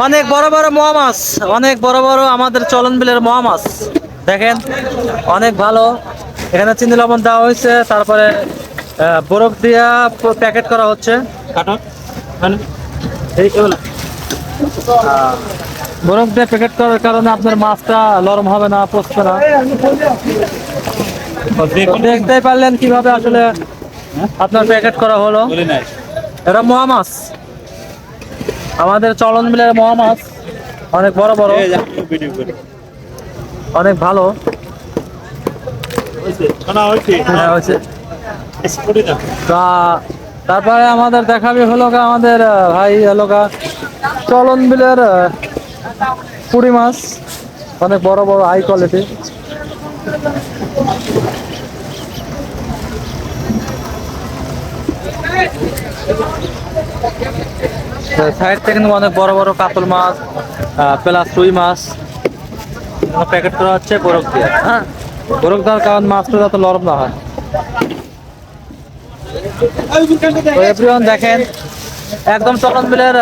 অনেক বড় বড় মোয়া মাছ, অনেক বড় বড় আমাদের চলন বিলের মোয়া মাছ দেখেন, অনেক ভালো। এখানে চিনি লবণ দেওয়া হয়েছে, তারপরে বরফ দিয়া প্যাকেট করা হচ্ছে। বরফ দিয়ে প্যাকেট করার কারণে আপনার মাছটা নরম হবে না, পচবে না। দেখতেই পারলেন কিভাবে আসলে আপনার প্যাকেট করা হলো। এটা মোয়া মাছ, আমাদের চলন বিলের মোয়া মাছ, অনেক বড় বড়, অনেক ভালো। হ্যাঁ, হয়েছে। তারপরে আমাদের দেখাবে হলো আমাদের ভাই হলো চলন বিলের পুঁটি মাছ, অনেক বড় বড় হাই কোয়ালিটি। সাইড থেকে কিন্তু অনেক বড় বড় কাতল মাছ প্লাস রুই মাছ প্যাকেট করা হচ্ছে বরফ দিয়ে। হ্যাঁ, বরফ দেওয়ার কারণ মাছটা যাতে নরম না হয়। তো এভরিওয়ান দেখেন, একদম চলন বিলের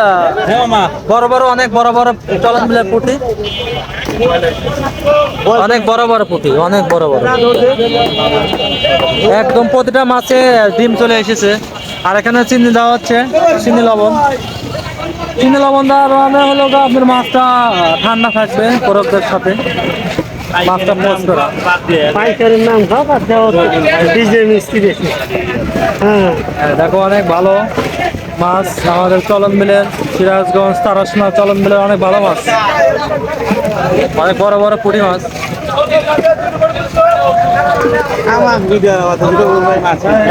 বড় বড়, অনেক বড় বড় চলন বিলের পুঁটি, অনেক বড় বড় পুঁটি, অনেক বড় বড়। একদম প্রতিটা মাছে ডিম চলে এসেছে। আর এখানে চিনি দেওয়া হচ্ছে, চিনি লবণ। চিনি লবণ দেওয়ার মানে হলো আপনার মাছটা ঠান্ডা থাকবে বরফের সাথে, মাছটা পোস্ট করা। পাইকারের নাম খাবার দেওয়া ডিজে মিষ্টি বেশি। হ্যাঁ, দেখো অনেক ভালো মাছ আমাদের চলন বিলের, সিরাজগঞ্জ তারাসোনা চলন বিলের অনেক ভালো মাছ, অনেক বড় বড় পুঁটি মাছ।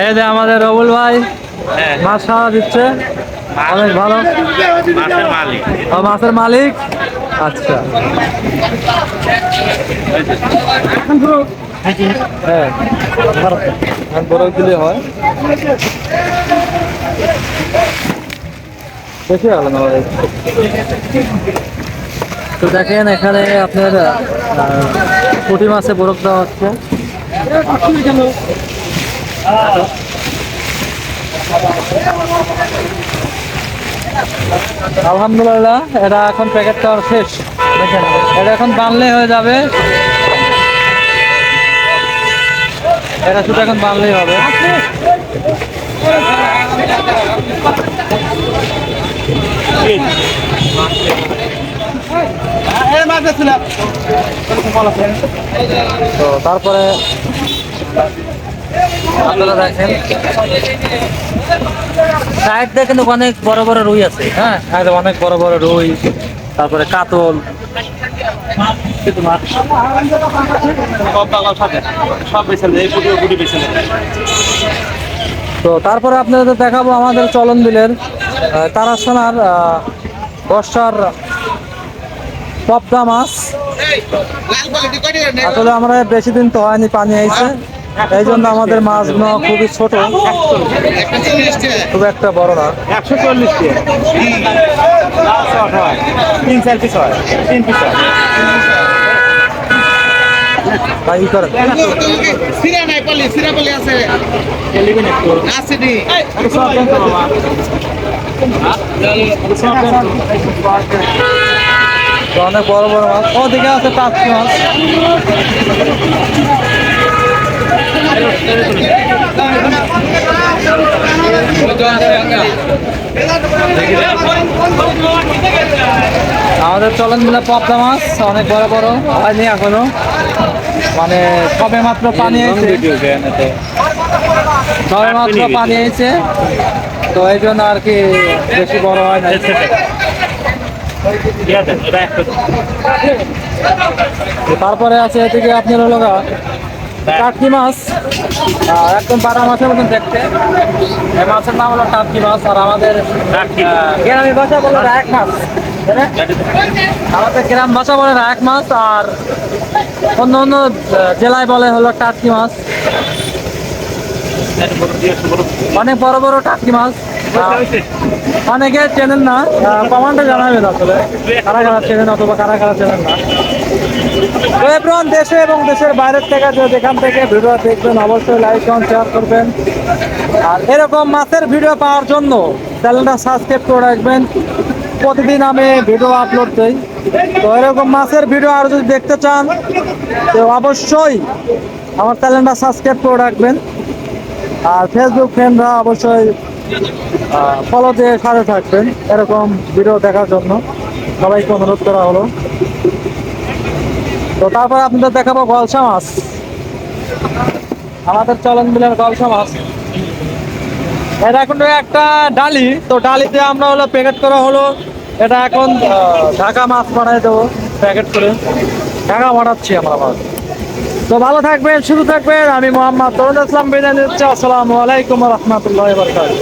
এই যে আমাদের রবুল ভাই মাছ খাওয়া দিচ্ছে, অনেক ভালো। মাছের মালিক, আচ্ছা। হ্যাঁ, বরফ দিলে হয় বেশি ভালো না। তো দেখেন এখানে আপনার পুঁটি মাছে বরফ দেওয়া হচ্ছে। আলহামদুলিল্লাহ, এটা এখন প্যাকেট করা শেষ। দেখেন এটা এখন বানলে হয়ে যাবে, এটা শুধু এখন বানলেই হবে। তো তারপরে আপনারা দেখেন সাইড দিয়ে কিন্তু অনেক বড় বড় রুই আছে। হ্যাঁ, অনেক বড় বড় রুই, তারপরে কাতল। তো তারপরে আপনাদের দেখাবো আমাদের চলন বিলের তারাসোনার বর্ষার পদ্মা মাছ। আসলে আমরা বেশি দিন তো হয়নি পানি আইছে, এই জন্য আমাদের মাছগুলো খুবই ছোট, খুব একটা বড় না। 140 3-4 পিস হয়, 3 পিস হয়। তাই করেন সিরা নাই পালি, সিরা পালি আছে আছে নি তো অনেক বড় বড় মাছ। ওদিকে আছে টাটকি মাছ। আমাদের চলন মিলে পদ্মা মাছ অনেক বড় বড় হয়নি এখনো, মানে সবে মাত্র পানি এসেছে, সবে মাত্র পানি এসেছে, তো এই জন্য আর কি বেশি বড় হয় না। তারপরে আছে এদিকে আপনার হলো টাটকি মাছ, একদম বাটা মাছের মতন দেখতে। এই মাছের নাম হলো টাটকি মাছ। আর আমাদের গ্রামীণ ভাষা বলে রায়ক মাছ, আমাদের গ্রাম ভাষা বলে রায়ক মাছ, আর অন্য অন্য জেলায় বলে হলো টাটকি মাছ। অনেক বড় বড় টাটকি মাছ, অনেকে চেনেন না, কমান্ডে জানাবেন আসলে কারা কারা চেনেন অথবা কারা কারা চেনেন না। তো এভরিওয়ান, দেশে এবং দেশের বাইরের থেকে যেখান থেকে ভিডিও দেখবেন অবশ্যই লাইক কমেন্ট শেয়ার করবেন। আর এরকম মাছের ভিডিও পাওয়ার জন্য চ্যানেলটা সাবস্ক্রাইব করে রাখবেন। প্রতিদিন আমি ভিডিও আপলোড দিই। তো এরকম মাছের ভিডিও আর যদি দেখতে চান তো অবশ্যই আমার চ্যানেলটা সাবস্ক্রাইব করে রাখবেন। আর ফেসবুক ফ্রেন্ডরা অবশ্যই ফলো দিয়ে সাথে থাকবেন এরকম ভিডিও দেখার জন্য, সবাইকে অনুরোধ করা হলো। তো তারপর আপনাদের দেখাবো গলসা মাছ, আমাদের চলন বিলের গলসা মাছ। এটা এখন একটা ডালি, তো ডালিতে আমরা হলো প্যাকেট করা হলো। এটা এখন ঢাকা মাছ বানাই দেবো প্যাকেট করে, ঢাকা বানাচ্ছি আমরা মাছ। তো ভালো থাকবেন, সুস্থ থাকবেন। আমি মোহাম্মদ তরুণ ইসলাম বিদায় নিচ্ছি। আসসালামু আলাইকুম রহমতুল্লাহ বরকাতুহ।